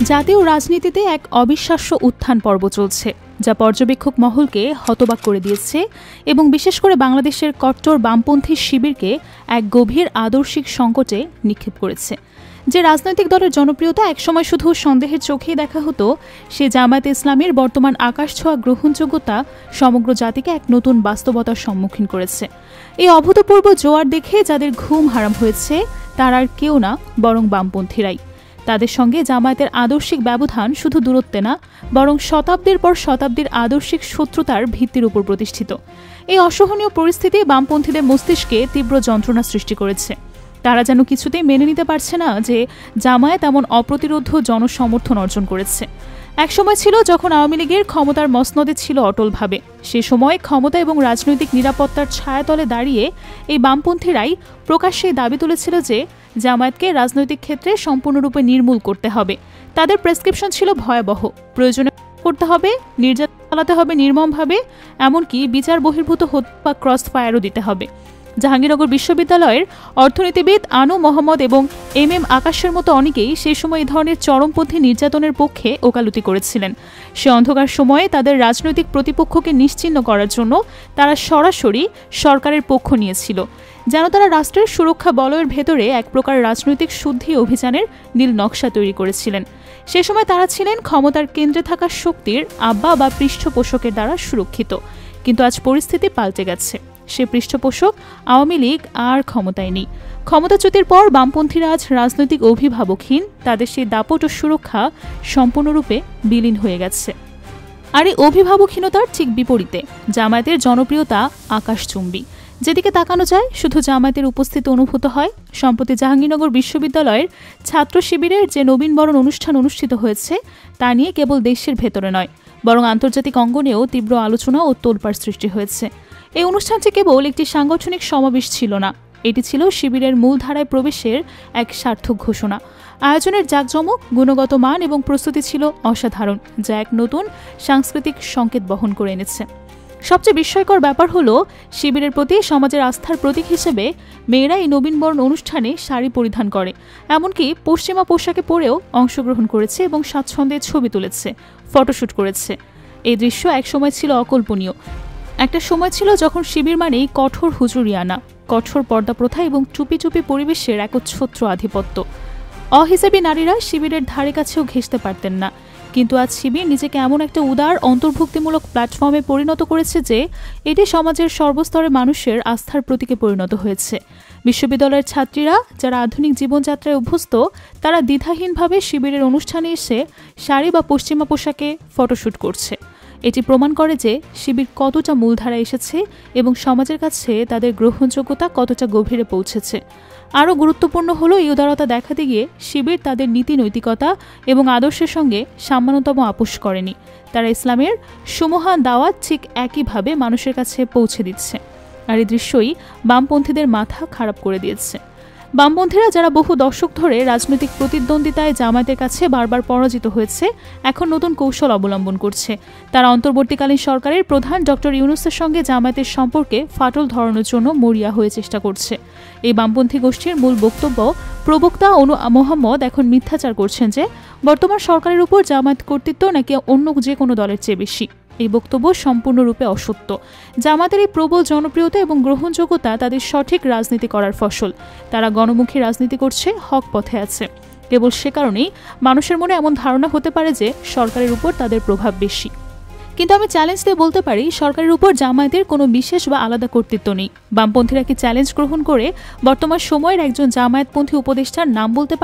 জাতীয় রাজনীতিতে এক অবিশ্বাস্য উত্থান পর্ব চলছে, যা পর্যবেক্ষক মহলকে হতবাক করে দিয়েছে এবং বিশেষ করে বাংলাদেশের কট্টর বামপন্থী শিবিরকে এক গভীর আদর্শিক সংকটে নিক্ষেপ করেছে। যে রাজনৈতিক দলের জনপ্রিয়তা একসময় শুধু সন্দেহের চোখেই দেখা হতো, সে জামায়াতে ইসলামীর বর্তমান আকাশছোঁয়া গ্রহণযোগ্যতা সমগ্র জাতিকে এক নতুন বাস্তবতার সম্মুখীন করেছে। এই অভূতপূর্ব জোয়ার দেখে যাদের ঘুম হারাম হয়েছে তারা আর কেউ না, বরং বামপন্থীরাই। তাদের সঙ্গে জামায়াতের আদর্শিক ব্যবধান শুধু দূরত্বে না, বরং শতাব্দীর পর শতাব্দীর আদর্শিক শত্রুতার ভিত্তির উপর প্রতিষ্ঠিত। এই অসহনীয় পরিস্থিতি বামপন্থীদের মস্তিষ্কে তীব্র যন্ত্রণা সৃষ্টি করেছে। তারা যেন কিছুতেই মেনে নিতে পারছে না যে জামায়াত এমন অপ্রতিরোধ্য জনসমর্থন অর্জন করেছে। একসময় ছিল যখন আওয়ামী লীগের ক্ষমতার মসনদে ছিল অটলভাবে। সে সময় ক্ষমতা এবং রাজনৈতিক নিরাপত্তার ছায়াতলে দাঁড়িয়ে এই বামপন্থীরাই প্রকাশ্যে দাবি তুলেছিল যে জামায়াতকে রাজনৈতিক ক্ষেত্রে সম্পূর্ণরূপে নির্মূল করতে হবে। তাদের প্রেসক্রিপশন ছিল ভয়াবহ, প্রয়োজনে করতে হবে, নির্যাতন চালাতে হবে নির্মমভাবে, এমনকি বিচার বহির্ভূত হত্যা বা ক্রস ফায়ারও দিতে হবে। জাহাঙ্গীরনগর বিশ্ববিদ্যালয়ের অর্থনীতিবিদ আনু মোহাম্মদ এবং এম আকাশের মতো অনেকেই সেই সময় এই ধরনের চরমপন্থী নির্যাতনের পক্ষে ওকালতি করেছিলেন। সে অন্ধকার সময়ে তাদের রাজনৈতিক প্রতিপক্ষকে নিশ্চিহ্ন করার জন্য তারা সরাসরি সরকারের পক্ষ নিয়েছিল, যেন তারা রাষ্ট্রের সুরক্ষা বলয়ের ভেতরে এক প্রকার রাজনৈতিক শুদ্ধি অভিযানের নীল নকশা তৈরি করেছিলেন। সে সময় তারা ছিলেন ক্ষমতার কেন্দ্রে থাকা শক্তির আব্বা বা পৃষ্ঠপোষকের দ্বারা সুরক্ষিত। কিন্তু আজ পরিস্থিতি পাল্টে গেছে। সে পৃষ্ঠপোষক আওয়ামী লীগ আর ক্ষমতায় নেই। ক্ষমতাচ্যুতির পর বামপন্থীরা আজ রাজনৈতিক অভিভাবকহীন, তাদের সেই দাপট ও সুরক্ষা সম্পূর্ণরূপে বিলীন হয়ে গেছে। আর এই অভিভাবকহীনতার ঠিক বিপরীতে জামায়াতের জনপ্রিয়তা আকাশচুম্বী। যেদিকে তাকানো যায় শুধু জামায়াতের উপস্থিতি অনুভূত হয়। সম্প্রতি জাহাঙ্গীরনগর বিশ্ববিদ্যালয়ের ছাত্র শিবিরের যে নবীনবরণ অনুষ্ঠান অনুষ্ঠিত হয়েছে তা নিয়ে কেবল দেশের ভেতরে নয়, বরং আন্তর্জাতিক অঙ্গনেও তীব্র আলোচনা ও তোলপাড় সৃষ্টি হয়েছে। এই অনুষ্ঠানটি কেবল একটি সাংগঠনিক সমাবেশ ছিল না, এটি ছিল শিবিরের মূলধারায় প্রবেশের এক সার্থক ঘোষণা। আয়োজনের জাঁকজমক, গুণগত মান এবং প্রস্তুতি ছিল অসাধারণ, যা এক নতুন সাংস্কৃতিক সংকেত বহন করে এনেছে। সবচেয়ে বিস্ময়কর ব্যাপার হলো, শিবিরের প্রতি সমাজের আস্থার প্রতীক হিসেবে মেয়েরা এই নবীনবরণ অনুষ্ঠানে শাড়ি পরিধান করে, এমনকি পশ্চিমা পোশাকে পরেও অংশগ্রহণ করেছে এবং স্বাচ্ছন্দ্যে ছবি তুলেছে, ফটোশ্যুট করেছে। এই দৃশ্য একসময় ছিল অকল্পনীয়। একটা সময় ছিল যখন শিবির মানেই কঠোর হুজুরিয়ানা, কঠোর পর্দা প্রথা এবং চুপি চুপি পরিবেশের একচ্ছত্র আধিপত্য। অহিসাবী নারীরা শিবিরের ধারে কাছেও ঘেঁষতে পারতেন না। কিন্তু আজ শিবির নিজেকে এমন একটা উদার অন্তর্ভুক্তিমূলক প্ল্যাটফর্মে পরিণত করেছে যে এটি সমাজের সর্বস্তরের মানুষের আস্থার প্রতীকে পরিণত হয়েছে। বিশ্ববিদ্যালয়ের ছাত্রীরা যারা আধুনিক জীবনযাত্রায় অভ্যস্ত, তারা দ্বিধাহীনভাবে শিবিরের অনুষ্ঠানে এসে শাড়ি বা পশ্চিমা পোশাকে ফটোশ্যুট করছে। এটি প্রমাণ করে যে শিবির কতটা মূলধারায় এসেছে এবং সমাজের কাছে তাদের গ্রহণযোগ্যতা কতটা গভীরে পৌঁছেছে। আরও গুরুত্বপূর্ণ হলো, এই উদারতা দেখাতে গিয়ে শিবির তাদের নীতি নৈতিকতা এবং আদর্শের সঙ্গে সামান্যতম আপোষ করেনি। তারা ইসলামের সুমহান দাওয়াত ঠিক একইভাবে মানুষের কাছে পৌঁছে দিচ্ছে। আর এই দৃশ্যই বামপন্থীদের মাথা খারাপ করে দিয়েছে। বামপন্থীরা যারা বহু দশক ধরে রাজনৈতিক প্রতিদ্বন্দ্বিতায় জামায়াতের কাছে বারবার পরাজিত হয়েছে, এখন নতুন কৌশল অবলম্বন করছে। তারা অন্তর্বর্তীকালীন সরকারের প্রধান ডক্টর ইউনূসের সঙ্গে জামায়াতের সম্পর্কে ফাটল ধরানোর জন্য মরিয়া হয়ে চেষ্টা করছে। এই বামপন্থী গোষ্ঠীর মূল বক্তব্য, প্রবক্তা আনু মোহাম্মদ এখন মিথ্যাচার করছেন যে বর্তমান সরকারের উপর জামায়াত কর্তৃত্ব নাকি অন্য যে কোনো দলের চেয়ে বেশি। এই বক্তব্য সম্পূর্ণরূপে অসত্য। জামায়াতের এই প্রবল জনপ্রিয়তা এবং গ্রহণযোগ্যতা তাদের সঠিক রাজনীতি করার ফসল। তারা গণমুখী রাজনীতি করছে, হক পথে আছে। কেবল সে কারণেই মানুষের মনে এমন ধারণা হতে পারে যে সরকারের উপর তাদের প্রভাব বেশি। কিন্তু আমি চ্যালেঞ্জ দিয়ে বলতে পারি, সরকারের উপর জামায়াতের কোনো বিশেষ বা আলাদা কর্তৃত্ব নেই। বামপন্থীরা কি চ্যালেঞ্জ গ্রহণ করে বর্তমান সময়ের একজন জামায়াতপন্থী উপদেষ্টার নাম বলতে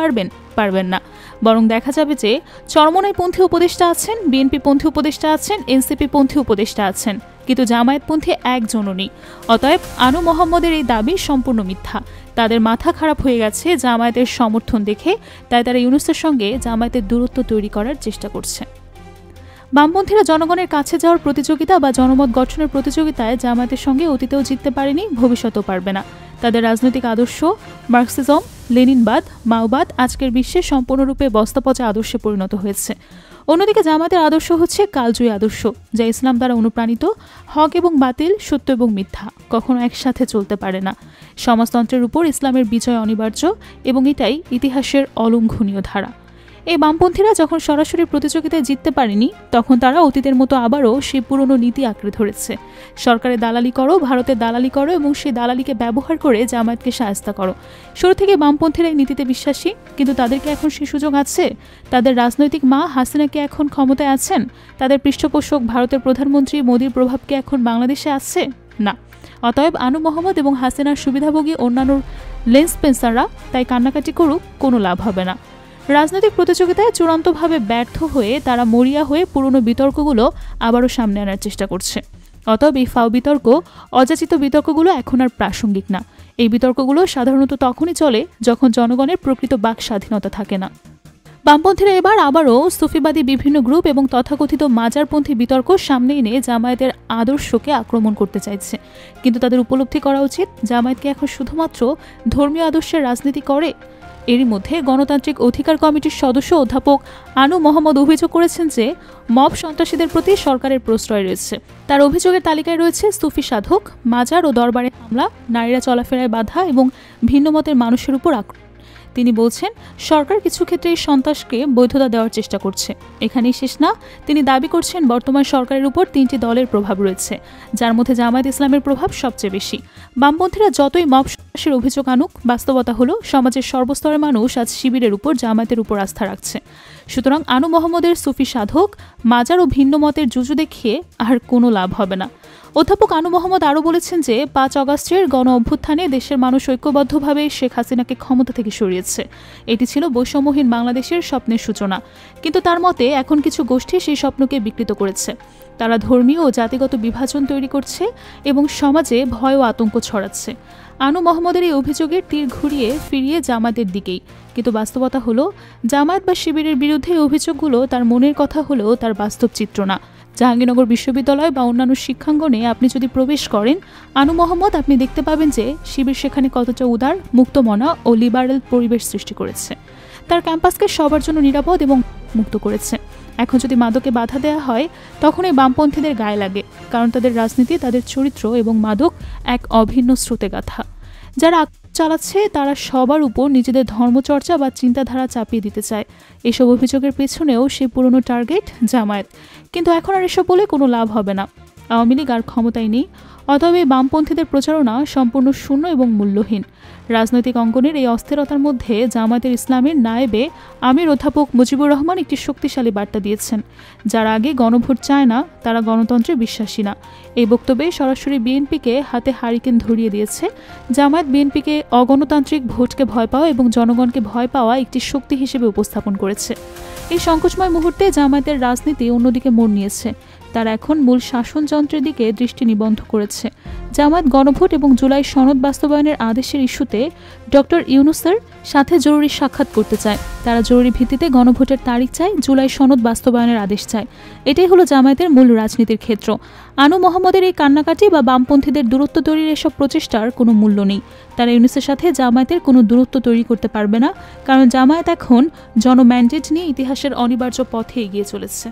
পারবেন না। বরং দেখা যাবে যে চরমনাইপন্থী উপদেষ্টা আছেন, বিএনপিপন্থী উপদেষ্টা আছেন, এনসিপিপন্থী উপদেষ্টা আছেন, কিন্তু জামায়াতপন্থী একজনও নেই। অতএব আনু মোহাম্মদের এই দাবি সম্পূর্ণ মিথ্যা। তাদের মাথা খারাপ হয়ে গেছে জামায়াতের সমর্থন দেখে, তাই তারা ইউনূসের সঙ্গে জামায়াতের দূরত্ব তৈরি করার চেষ্টা করছে। বামপন্থীরা জনগণের কাছে যাওয়ার প্রতিযোগিতা বা জনমত গঠনের প্রতিযোগিতায় জামায়াতের সঙ্গে অতীতেও জিততে পারেনি, ভবিষ্যতেও পারবে না। তাদের রাজনৈতিক আদর্শ মার্কসিজম, লেনিনবাদ, মাওবাদ আজকের বিশ্বে সম্পূর্ণরূপে বস্তাপচা আদর্শে পরিণত হয়েছে। অন্যদিকে জামায়াতের আদর্শ হচ্ছে কালজয়ী আদর্শ, যা ইসলাম দ্বারা অনুপ্রাণিত। হক এবং বাতিল, সত্য এবং মিথ্যা কখনো একসাথে চলতে পারে না। সমাজতন্ত্রের উপর ইসলামের বিজয় অনিবার্য এবং এটাই ইতিহাসের অলঙ্ঘনীয় ধারা। এই বামপন্থীরা যখন সরাসরি প্রতিযোগিতায় জিততে পারেনি, তখন তারা অতীতের মতো আবারও সেই পুরনো নীতি আঁকড়ে ধরেছে। সরকারের দালালি করো, ভারতের দালালি করো এবং সেই দালালিকে ব্যবহার করে জামায়াতকে শায়েস্তা করো। শুরু থেকে বামপন্থীরা এই নীতিতে বিশ্বাসী, কিন্তু তাদেরকে এখন সেই সুযোগ আছে? তাদের রাজনৈতিক মা হাসিনা কি এখন ক্ষমতায় আছেন? তাদের পৃষ্ঠপোষক ভারতের প্রধানমন্ত্রী মোদির প্রভাব কি এখন বাংলাদেশে আছে? না। অতএব আনু মোহাম্মদ এবং হাসিনার সুবিধাভোগী অন্যান্য লেন্স স্পেন্সাররা তাই কান্নাকাটি করুক, কোনো লাভ হবে না। রাজনৈতিক প্রতিযোগিতায় চূড়ান্তভাবে ব্যর্থ হয়ে তারা মরিয়া হয়ে পুরনো বিতর্কগুলো আবারও সামনে আনার চেষ্টা করছে। অতএব এই ফাও বিতর্ক, অযাচিত বিতর্কগুলো এখন আর প্রাসঙ্গিক না। এই বিতর্কগুলো সাধারণত তখনই চলে যখন জনগণের প্রকৃত বাক স্বাধীনতা থাকে না। বামপন্থীরা এবার আবারও সুফিবাদী বিভিন্ন গ্রুপ এবং তথাকথিত মাজারপন্থী বিতর্ক সামনে এনে জামায়াতের আদর্শকে আক্রমণ করতে চাইছে। কিন্তু তাদের উপলব্ধি করা উচিত, জামায়াতকে এখন শুধুমাত্র ধর্মীয় আদর্শের রাজনীতি করে। এরই মধ্যে গণতান্ত্রিক অধিকার কমিটির সদস্য অধ্যাপক আনু মোহাম্মদ অভিযোগ করেছেন যে মব সন্ত্রাসীদের প্রতি সরকারের প্রশ্রয় রয়েছে। তার অভিযোগের তালিকায় রয়েছে সুফি সাধক, মাজার ও দরবারে হামলা, নারীরা চলাফেরায় বাধা এবং ভিন্ন মতের মানুষের উপর আক্রমণ। তিনি বলছেন, সরকার কিছু ক্ষেত্রে এই সন্ত্রাসকে বৈধতা দেওয়ার চেষ্টা করছে। এখানেই শেষ না, তিনি দাবি করছেন বর্তমান সরকারের উপর 3টি দলের প্রভাব রয়েছে, যার মধ্যে জামায়াত ইসলামের প্রভাব সবচেয়ে বেশি। বামপন্থীরা যতই মব সন্ত্রাসের অভিযোগ আনুক, বাস্তবতা হলো সমাজের সর্বস্তরের মানুষ আজ শিবিরের উপর, জামায়াতের উপর আস্থা রাখছে। সুতরাং আনু মোহাম্মদের সুফি সাধক, মাজার ও ভিন্ন মতের জুজু দেখিয়ে আর কোনো লাভ হবে না। অধ্যাপক আনু মোহাম্মদ আরও বলেছেন যে 5 আগস্টের গণ অভ্যুত্থানে দেশের মানুষ ঐক্যবদ্ধভাবে শেখ হাসিনাকে ক্ষমতা থেকে সরিয়েছে। এটি ছিল বৈষম্যহীন বাংলাদেশের স্বপ্নের সূচনা। কিন্তু তার মতে এখন কিছু গোষ্ঠী সেই স্বপ্নকে বিকৃত করেছে। তারা ধর্মীয় ও জাতিগত বিভাজন তৈরি করছে এবং সমাজে ভয় ও আতঙ্ক ছড়াচ্ছে। আনু মোহাম্মদের এই অভিযোগের তীর ঘুরিয়ে ফিরিয়ে জামায়াতের দিকেই। কিন্তু বাস্তবতা হলো, জামায়াত বা শিবিরের বিরুদ্ধে এই অভিযোগগুলো তার মনের কথা হলেও তার বাস্তব চিত্র না। জাহাঙ্গীরনগর বিশ্ববিদ্যালয় বা অন্যান্য শিক্ষাঙ্গনে আপনি যদি প্রবেশ করেন, আনু মোহাম্মদ আপনি দেখতে পাবেন যে শিবির সেখানে কতটা উদার, মুক্তমনা ও লিবারেল পরিবেশ সৃষ্টি করেছে। তার ক্যাম্পাসকে সবার জন্য নিরাপদ এবং মুক্ত করেছে। এখন যদি মাদকে বাধা দেওয়া হয়, তখন এই বামপন্থীদের গায়ে লাগে, কারণ তাদের রাজনীতি, তাদের চরিত্র এবং মাদক এক অভিন্ন স্রোতেগাথা। যারা চালাচ্ছে তারা সবার উপর নিজেদের ধর্মচর্চা বা চিন্তাধারা চাপিয়ে দিতে চায়। এসব অভিযোগের পেছনেও সে পুরনো টার্গেট জামায়াত। কিন্তু এখন আর এসব বলে কোনো লাভ হবে না। আওয়ামী লীগ আর ক্ষমতায় নেই। অতএব এই বামপন্থীদের প্রচারণা সম্পূর্ণ শূন্য এবং মূল্যহীন। রাজনৈতিক অঙ্গনের এই অস্থিরতার মধ্যে জামায়াতের ইসলামের নায়েবে আমির অধ্যাপক মুজিবুর রহমান একটি শক্তিশালী বার্তা দিয়েছেন। যারা আগে গণভোট চায় না, তারা গণতন্ত্রে বিশ্বাসী না। এই বক্তব্যে সরাসরি বিএনপিকে হাতে হারিকেন ধরিয়ে দিয়েছে। জামায়াত বিএনপিকে অগণতান্ত্রিক ভোটকে ভয় পাওয়া এবং জনগণকে ভয় পাওয়া একটি শক্তি হিসেবে উপস্থাপন করেছে। এই সংকটময় মুহূর্তে জামায়াতের রাজনীতি অন্যদিকে মোড় নিয়েছে। তারা এখন মূল শাসনযন্ত্রের দিকে দৃষ্টি নিবদ্ধ করেছে। জামায়াত গণভোট এবং জুলাই সনদ বাস্তবায়নের আদেশের ইস্যুতে ডক্টর ইউনূসের সাথে জরুরি সাক্ষাৎ করতে চায়। তারা জরুরি ভিত্তিতে গণভোটের তারিখ চায়, জুলাই সনদ বাস্তবায়নের আদেশ চায়। এটাই হলো জামায়াতের মূল রাজনীতির ক্ষেত্র। আনু মোহাম্মদের এই কান্নাকাটি বা বামপন্থীদের দূরত্ব তৈরির এসব প্রচেষ্টার কোনো মূল্য নেই। তারা ইউনূসের সাথে জামায়াতের কোনো দূরত্ব তৈরি করতে পারবে না, কারণ জামায়াত এখন জনম্যান্ডেট নিয়ে ইতিহাসের অনিবার্য পথে এগিয়ে চলেছে।